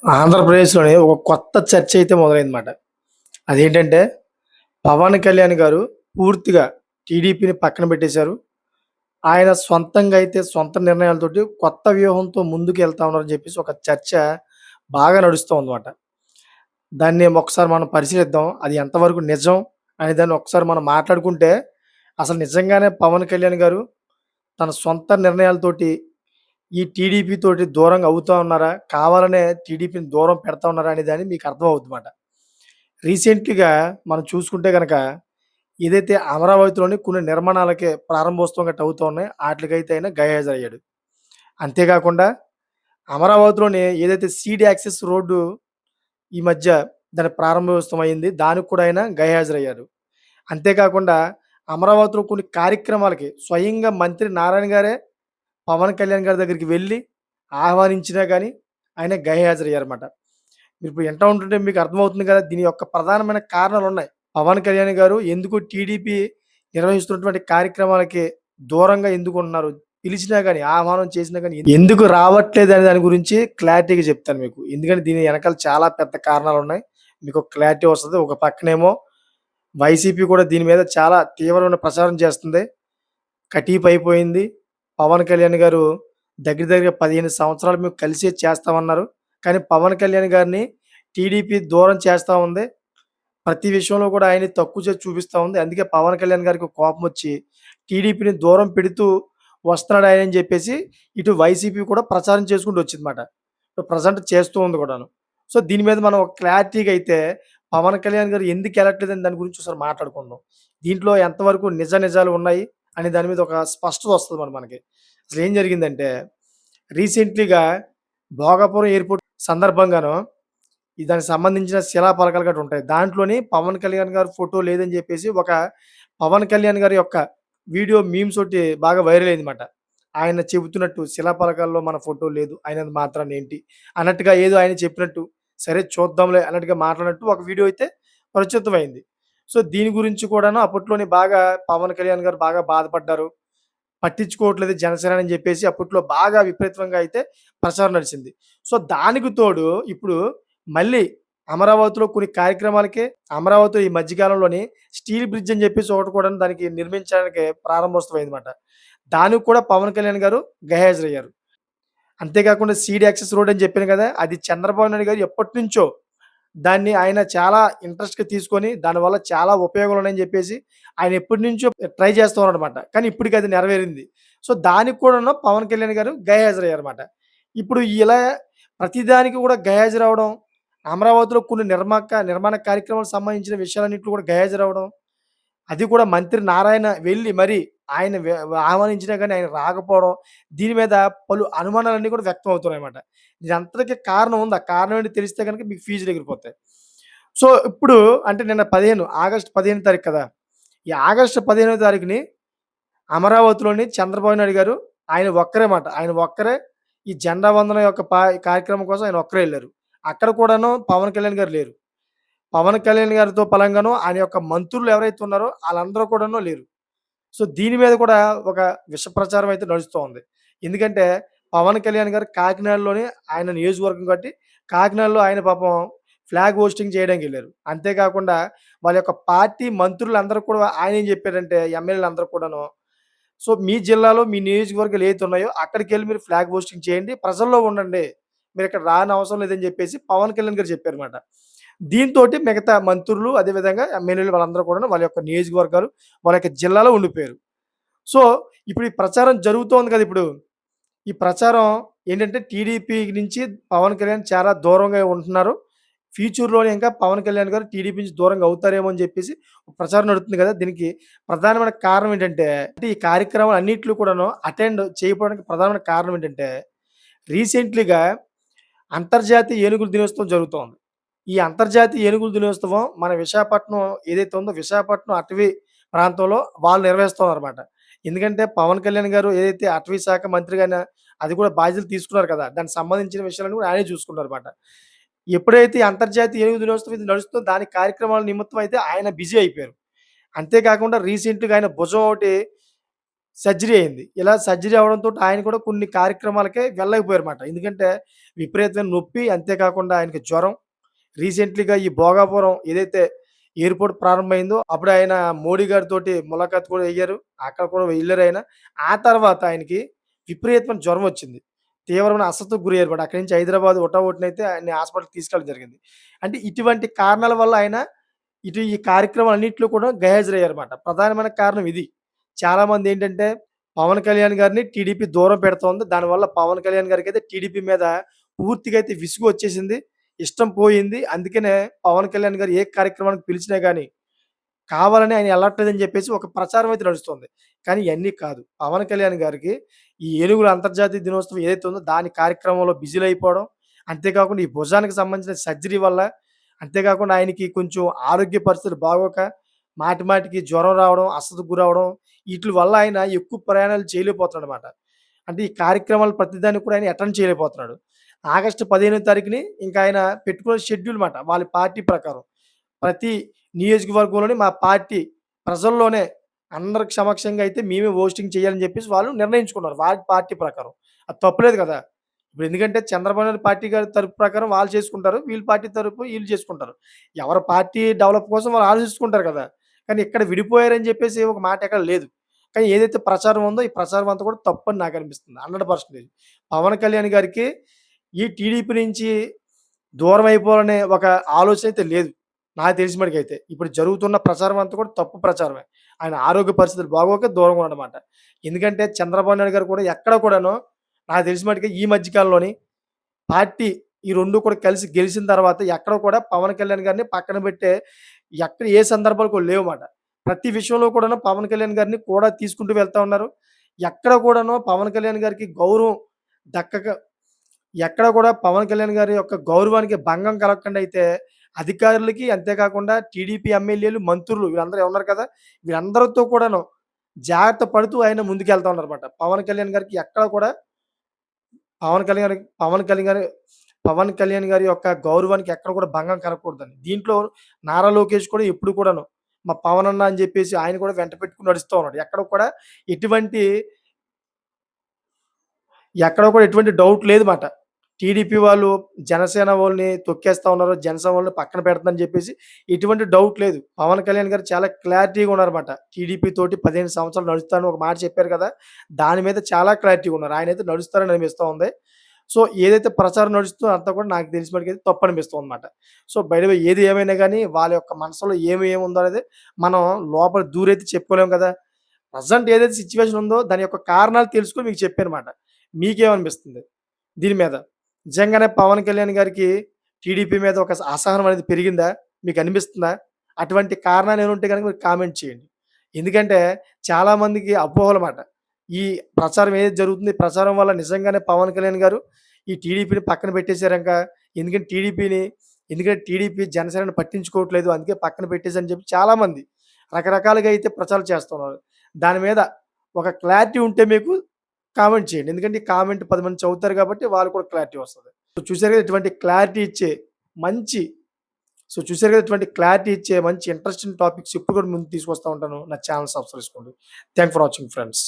ఆంధ్రప్రదేశ్‌లోని ఒక కొత్త చర్చ అయితే మొదలైందన్నమాట. అదేంటంటే, పవన్ కళ్యాణ్ గారు పూర్తిగా టీడీపీని పక్కన పెట్టేశారు. ఆయన సొంతంగా అయితే సొంత నిర్ణయాలతోటి కొత్త వ్యూహంతో ముందుకెళ్తా ఉన్నారని చెప్పేసి ఒక చర్చ బాగా నడుస్తూ ఉందన్నమాట. దాన్ని ఒకసారి మనం పరిశీలిద్దాం. అది ఎంతవరకు నిజం అనే దాన్ని ఒకసారి మనం మాట్లాడుకుంటే, అసలు నిజంగానే పవన్ కళ్యాణ్ గారు తన సొంత నిర్ణయాలతోటి ఈ టీడీపీ తోటి దూరంగా అవుతా ఉన్నారా? కావాలనే టీడీపీని దూరం పెడతా ఉన్నారా? అనే దాన్ని మీకు అర్థమవుద్దన్నమాట. రీసెంట్‌గా మనం చూసుకుంటే గనక, ఏదైతే అమరావతిలోని కొన్ని నిర్మాణాలకి ప్రారంభోత్సవం గట్టా అవుతా ఉన్నాయి. ఆటిలకైతే ఆయన గైహాజరయ్యాడు. అంతేకాకుండా అమరావతిలోని ఏదైతే సీడీ యాక్సెస్ రోడ్డు ఈ మధ్య దాని ప్రారంభోత్సవం అయింది. దానికి కూడా ఆయన గైహాజరయ్యారు. అంతేకాకుండా అమరావతిలో కొన్ని కార్యక్రమాలకి స్వయంగా మంత్రి నారాయణ గారే పవన్ కళ్యాణ్ గారి దగ్గరికి వెళ్లి ఆహ్వానించినా గాని ఆయన గైహాజరయ్యారన్నమాట. మీరిప్పుడు ఇంటా ఉంటుంటే మీకు అర్థమవుతుంది కదా! దీని యొక్క ప్రధానమైన కారణాలున్నాయి. పవన్ కళ్యాణ్ గారు ఎందుకు టీడీపీ నిర్వహిస్తున్నటువంటి కార్యక్రమాలకి దూరంగా ఎందుకుంటున్నారు? పిలిచినా గాని, ఆహ్వానం చేసినా గాని ఎందుకు రావట్లేదనే దాని గురించి క్లారిటీగా చెప్తాను మీకు. ఎందుకంటే దీని ఎనకాల చాలా పెద్ద కారణాలున్నాయి. మీకొక క్లారిటీ వస్తది. ఒక పక్కనేమో వైసీపీ కూడా దీని మీద చాలా తీవ్రమైన ప్రచారం చేస్తుంది. కటీఫ్ అయిపోయింది. పవన్ కళ్యాణ్ గారు దగ్గర దగ్గరగా 15 సంవత్సరాలు మేము కలిసే చేస్తామన్నారు. కానీ పవన్ కళ్యాణ్ గారిని టీడీపీ దూరం చేస్తా ఉంది. ప్రతి విషయంలో కూడా ఆయన్ని తక్కువ చేసి చూపిస్తా ఉంది. అందుకే పవన్ కళ్యాణ్ గారికి కోపమొచ్చి టీడీపీని దూరం పెడుతూ వస్తున్నాడాయనని జెప్పేసి ఇటు వైసీపీ కూడా ప్రచారం చేసుకుంటూ వచ్చిందన్నమాట. ఇప్పుడు ప్రెజెంట్ చేస్తూ ఉంది కూడాను. సో, దీని మీద మనం ఒక క్లారిటీగా అయితే పవన్ కళ్యాణ్ గారు ఎందుకెళ్ళట్లేదని దాని గురించి ఒకసారి మాట్లాడుకుందాం. దీంట్లో ఎంతవరకు నిజాలు ఉన్నాయి అనే దాని మీద ఒక స్పష్టత వస్తది మనకి. అసలేం జరిగిందంటే రీసెంట్‌లీగా భోగాపురం ఎయిర్‌పోర్ట్ సందర్భంగాను దానికి సంబంధించిన శిలాఫలకాలు గట్టా ఉంటాయి. దాంట్లోని పవన్ కళ్యాణ్ గారి ఫోటో లేదని జెప్పేసి ఒక పవన్ కళ్యాణ్ గారి యొక్క వీడియో మీమ్స్ ఒకటి బాగా వైరల్ అయిందన్నమాట. ఆయన చెబుతున్నట్టు శిలాఫలకాల్లో మన ఫోటో లేదు. ఆయనది మాత్రాన ఏంటి అన్నట్టుగా ఏదో ఆయన చెప్పినట్టు, సరే చూద్దాంలే అన్నట్టుగా మాట్లాడినట్టు ఒక వీడియో అయితే ప్రచురితమైంది. సో, దీని గురించి కూడాను అప్పట్లోనే బాగా పవన్ కళ్యాణ్ గారు బాగా బాధపడ్డారు. పట్టించుకోవట్లేదు జనసేన అని జెప్పేసి అప్పట్లో బాగా విపరీతంగా అయితే ప్రచారం నడిచింది. సో, దానికి తోడు ఇప్పుడు మళ్ళీ అమరావతిలో కొన్ని కార్యక్రమాలకి అమరావతిలో ఈ మధ్య కాలంలోని స్టీల్ బ్రిడ్జ్ అని జెప్పేసి ఒకటి కూడా దానికి నిర్మించడానికి ప్రారంభోత్సవం అయిందన్నమాట. దానికి కూడా పవన్ కళ్యాణ్ గారు గైహాజరయ్యారు. అంతేకాకుండా సీడీ యాక్సెస్ రోడ్ అని చెప్పాను గదా! అది చంద్రబాబు నాయుడు గారు ఎప్పటినుంచో దాన్ని ఆయన చాలా ఇంట్రెస్ట్‌గా తీసుకొని దానివల్ల చాలా ఉపయోగాలున్నాయని జెప్పేసి ఆయన ఎప్పటినుంచో ట్రై చేస్తూ ఉన్నాడన్నమాట. కానీ ఇప్పటికి అది నెరవేరింది. సో, దానికి కూడాను పవన్ కళ్యాణ్ గారు గైహాజరయ్యారన్నమాట. ఇప్పుడు ఇలా ప్రతిదానికి కూడా గైహాజరవ్వడం, అమరావతిలో కొన్ని నిర్మాణ కార్యక్రమాలకు సంబంధించిన విషయాలన్నిటిలో కూడా గైహాజరవ్వడం, అది కూడా మంత్రి నారాయణ వెళ్లి మరి ఆయన ఆహ్వానించినా గాని ఆయన రాకపోవడం, దీని మీద పలు అనుమానాలన్నీ కూడా వ్యక్తం అవుతున్నాయన్నమాట. ఇదంతటికి కారణం ఉంది. ఆ కారణం ఏంటో తెలిస్తే గనుక మీకు ఫీజులు ఎగిరిపోతాయి. సో, ఇప్పుడు అంటే నిన్న 15 ఆగస్టు 15 తారీఖు కదా! ఈ ఆగస్టు 15 తారీఖుని అమరావతిలోని చంద్రబాబు నాయుడు గారు ఆయన ఒక్కరే మాట. ఆయన ఒక్కరే ఈ జెండా వందనం యొక్క కార్యక్రమం కోసం ఆయన ఒక్కరే ఎళ్లారు. అక్కడ కూడాను పవన్ కళ్యాణ్ గారు లేరు. పవన్ కళ్యాణ్ గారితో పలంగాను ఆయన యొక్క మంత్రులు ఎవరైతే ఉన్నారో ఆళ్ళందరూ కూడాను లేరు. సో, దీని మీద కూడా ఒక విష ప్రచారం అయితే నడుస్తూ ఉంది. ఎందుకంటే పవన్ కళ్యాణ్ గారు కాకినాడలోనే ఆయన నియోజకవర్గం కాబట్టి కాకినాడలో ఆయన పాపం ఫ్లాగ్ హోస్టింగ్ చేయడానికెళ్లారు. అంతేకాకుండా వాళ్ళ యొక్క పార్టీ మంత్రులందరూ కూడా ఆయనేం చెప్పారంటే ఎమ్మెల్యేలందరూ కూడాను, సో, మీ జిల్లాలో మీ నియోజకవర్గాలు ఏవైతే ఉన్నాయో అక్కడికెళ్ళి మీరు ఫ్లాగ్ హోస్టింగ్ చేయండి. ప్రజల్లో ఉండండి. మీరిక్కడ రానవసరం లేదని జెప్పేసి పవన్ కళ్యాణ్ గారు చెప్పారన్నమాట. దీంతోటి మిగతా మంత్రులు అదే విధంగా ఎమ్మెల్యేలు వాళ్ళందరూ కూడాను వాళ్ళ యొక్క నియోజకవర్గాలు, వాళ్ళ యొక్క జిల్లాలో ఉండిపోయారు. సో, ఇప్పుడు ఈ ప్రచారం జరుగుతోంది కదా! ఇప్పుడు. ఈ ప్రచారం ఏంటంటే టీడీపీ నుంచి పవన్ కళ్యాణ్ చాలా దూరంగా ఉంటున్నారు. ఫ్యూచర్‌లోనే ఇంకా పవన్ కళ్యాణ్ గారు టీడీపీ నుంచి దూరంగా అవుతారేమో అని చెప్పేసి ప్రచారం నడుస్తుంది కదా! దీనికి ప్రధానమైన కారణం ఏంటంటే, అంటే ఈ కార్యక్రమాలన్నిట్లో కూడాను అటెండ్ చేయకపోవడానికి ప్రధానమైన కారణం ఏంటంటే, రీసెంట్‌లీగా అంతర్జాతీయ ఏనుగుల దినోత్సవం జరుగుతోంది. ఈ అంతర్జాతీయ ఏనుగుల దినోత్సవం మన విశాఖపట్నం ఏదైతే ఉందో విశాఖపట్నం అటవీ ప్రాంతంలో వాళ్ళు నిర్వహిస్తున్నారన్నమాట. ఎందుకంటే పవన్ కళ్యాణ్ గారు ఏదైతే అటవీ శాఖ మంత్రిగాన అది కూడా బాధ్యతలు తీసుకున్నారు కదా! దానికి సంబంధించిన విషయాలన్నీ కూడా ఆయనే చూసుకున్నారన్నమాట. ఎప్పుడైతే ఈ అంతర్జాతీయ ఏనుగు దినోత్సవం ఇది నడుస్తుందో దాని కార్యక్రమాల నిమిత్తం అయితే ఆయన బిజీ అయిపోయారు. అంతే కాకుండా రీసెంట్‌గా ఆయన భుజం ఒకటి సర్జరీ అయింది. ఇలా సర్జరీ అవ్వడంతోటి ఆయన కూడా కొన్ని కార్యక్రమాలకే వెళ్ళలేకపోయారుమాట. ఎందుకంటే విపరీతమైన నొప్పి, అంతే కాకుండా ఆయనకి జ్వరం. రీసెంట్‌లీగా ఈ భోగాపురం ఏదైతే ఎయిర్‌పోర్ట్ ప్రారంభమైందో అప్పుడు ఆయన మోడీ గారితోటి ములాఖాత్ కూడా అయ్యారు. అక్కడ కూడా వెళ్లారాయన. ఆ తర్వాత ఆయనకి విపరీతమైన జ్వరం వచ్చింది. తీవ్రమైన అస్వస్థతకు గురయ్యారుమాట. అక్కడి నుంచి హైదరాబాద్ హుటాహుటినైతే ఆయన్ని హాస్పిటల్‌కి తీసుకెళ్ళడం జరిగింది. అంటే ఇటువంటి కారణాల వల్ల ఆయన ఈ కార్యక్రమాలన్నిట్లో కూడా గైహాజరయ్యారన్నమాట. ప్రధానమైన కారణం ఇది. చాలామందేంటంటే పవన్ కళ్యాణ్ గారిని టీడీపీ దూరం పెడుతోంది. దానివల్ల పవన్ కళ్యాణ్ గారికైతే టీడీపీ మీద పూర్తిగా అయితే విసుగు వచ్చేసింది. ఇష్టం పోయింది. అందుకనే పవన్ కళ్యాణ్ గారు ఏ కార్యక్రమానికి పిలిచినా గాని కావాలని ఆయన ఎళ్ళట్లేదని జెప్పేసి ఒక ప్రచారం అయితే నడుస్తుంది. కానీ ఇయన్నీ కాదు. పవన్ కళ్యాణ్ గారికి ఈ ఏనుగుల అంతర్జాతీయ దినోత్సవం ఏదైతే ఉందో దాని కార్యక్రమంలో బిజీలో అయిపోవడం, అంతేకాకుండా ఈ భుజానికి సంబంధించిన సర్జరీ వల్ల, అంతేకాకుండా ఆయనకి కొంచెం ఆరోగ్య పరిస్థితులు బాగోక మాటి మాటికి జ్వరం రావడం, అస్వస్థతకు గురవ్వడం ఈట్లి వల్ల ఆయన ఎక్కువ ప్రయాణాలు చేయలేకపోతున్నాడనమాట. అంటే ఈ కార్యక్రమాలు ప్రతిదానికి కూడా ఆయన అటెండ్ చేయలేకపోతున్నాడు. ఆగస్టు 15వ తారీఖుని ఇంకా ఆయన పెట్టుకున్న షెడ్యూల్ మాట వాళ్ళ పార్టీ ప్రకారం. ప్రతి నియోజకవర్గంలోని మా పార్టీ ప్రజల్లోనే అందరికి సమక్షంగా అయితే మేమే హోస్టింగ్ చేయాలని చెప్పేసి వాళ్ళు నిర్ణయించుకున్నారు. వాళ్ళ పార్టీ ప్రకారం. అది తప్పులేదు కదా! ఇప్పుడు ఎందుకంటే చంద్రబాబు నాయుడు పార్టీ గారి తరపు ప్రకారం వాళ్ళు చేసుకుంటారు. వీళ్ళ పార్టీ తరపు ఈళ్ళు చేసుకుంటారు. ఎవరి పార్టీ డెవలప్ కోసం వాళ్ళు ఆలోచించుకుంటారు కదా! కానీ ఇక్కడ విడిపోయారని చెప్పేసి ఒక మాట ఎక్కడ లేదు. కానీ ఏదైతే ప్రచారం ఉందో ఈ ప్రచారం అంతా కూడా తప్పని నాకనిపిస్తుంది. 100% పవన్ కళ్యాణ్ గారికి ఈ టీడీపీ నుంచి దూరం అయిపోవాలనే ఒక ఆలోచన అయితే లేదు. నాకు తెలిసిన మటికైతే. ఇప్పుడు జరుగుతున్న ప్రచారం అంతా కూడా తప్పు ప్రచారమే. ఆయన ఆరోగ్య పరిస్థితులు బాగోక దూరంగా ఉన్నాడన్నమాట. ఎందుకంటే చంద్రబాబు నాయుడు గారు కూడా ఎక్కడ కూడాను నాకు తెలిసిన మటికి ఈ మధ్య కాలంలోని పార్టీ ఈ 2 కూడా కలిసి గెలిసిన తర్వాత ఎక్కడ కూడా పవన్ కళ్యాణ్ గారిని పక్కన పెట్టే ఎక్కడ ఏ సందర్భాలు కూడా లేవుమాట. ప్రతి విషయంలో కూడాను పవన్ కళ్యాణ్ గారిని కూడా తీసుకుంటూ వెళ్తా ఉన్నారు. ఎక్కడ కూడాను పవన్ కళ్యాణ్ గారికి గౌరవం దక్కక ఎక్కడ కూడా పవన్ కళ్యాణ్ గారి యొక్క గౌరవానికి భంగం కలగకుండా అయితే అధికారులకి అంతేకాకుండా టీడీపీ ఎమ్మెల్యేలు, మంత్రులు వీళ్ళందరూ ఉన్నారు కదా! వీళ్ళందరితో కూడాను జాగ్రత్త పడుతూ ఆయన ముందుకెళ్తా ఉన్నారన్నమాట. పవన్ కళ్యాణ్ గారికి ఎక్కడ కూడా పవన్ కళ్యాణ్ గారి పవన్ కళ్యాణ్ గారి పవన్ కళ్యాణ్ గారి యొక్క గౌరవానికి ఎక్కడ కూడా భంగం కలగకూడదని. దీంట్లో నారా లోకేష్ కూడా ఎప్పుడు కూడాను మా పవన్ అన్న అని చెప్పేసి ఆయన కూడా వెంట పెట్టుకొని నడుస్తూ ఉన్నాడు. ఎటువంటి ఎక్కడ కూడా ఎటువంటి డౌట్ లేదు మాట. టీడీపీ వాళ్ళు జనసేన వోళ్ళని తొక్కేస్తా ఉన్నారు. జనసేన వాళ్ళని పక్కన పెడుతుందని చెప్పేసి ఎటువంటి డౌట్ లేదు. పవన్ కళ్యాణ్ గారు చాలా క్లారిటీగా ఉన్నారన్నమాట. టీడీపీ తోటి 15 సంవత్సరాలు నడుస్తానని ఒక మాట చెప్పారు కదా! దాని మీద చాలా క్లారిటీగా ఉన్నారు. ఆయనైతే నడుస్తారని అనిపిస్తా ఉంది. సో, ఏదైతే ప్రచారం నడుస్తుందో అంతా కూడా నాకు తెలిసిన మటికైతే తప్పనిపిస్తుందన్నమాట. సో, బై ద వే ఏది ఏమైనా గాని వాళ్ళ యొక్క మనసులో ఏముందో అనేది మనం లోపల దూరైతే చెప్పుకోలేం కదా! ప్రెజెంట్ ఏదైతే సిట్యుయేషన్ ఉందో దాని యొక్క కారణాలు తెలుసుకొని మీకు చెప్పానమాట. మీకేమనిపిస్తుంది దీని మీద? నిజంగానే పవన్ కళ్యాణ్ గారికి టీడీపీ మీద ఒక అసహనం అనేది పెరిగిందా? మీకనిపిస్తుందా? అటువంటి కారణాలేమైనా ఉంటే గనుక మీరు కామెంట్ చేయండి. ఎందుకంటే చాలా మందికి అపోహలమాట. ఈ ప్రచారం ఏదైతే జరుగుతుందో ఈ ప్రచారం వల్ల నిజంగానే పవన్ కళ్యాణ్ గారు ఈ టీడీపీని పక్కన పెట్టేసారింకా. ఎందుకంటే ఎందుకంటే టీడీపీ జనసేనని పట్టించుకోవట్లేదు. అందుకే పక్కన పెట్టేసని చెప్పి చాలామంది రకరకాలుగా అయితే ప్రచారం చేస్తున్నారు. దాని మీద ఒక క్లారిటీ ఉంటే మీకు కామెంట్ చేయండి. ఎందుకంటే ఈ కామెంట్ 10 మంది చదువుతారు కాబట్టి వాళ్ళకి కూడా క్లారిటీ వస్తది. చూసారు కదా! ఇటువంటి క్లారిటీ ఇచ్చే మంచి చూసారు కదా! ఇటువంటి క్లారిటీ ఇచ్చే మంచి ఇంట్రెస్టింగ్ టాపిక్స్ ఎప్పుడు కూడా ముందుకు తీసుకొస్తా ఉంటాను. నా ఛానెల్ సబ్స్క్రైబ్ చేసుకోండి. Thank for watching friends.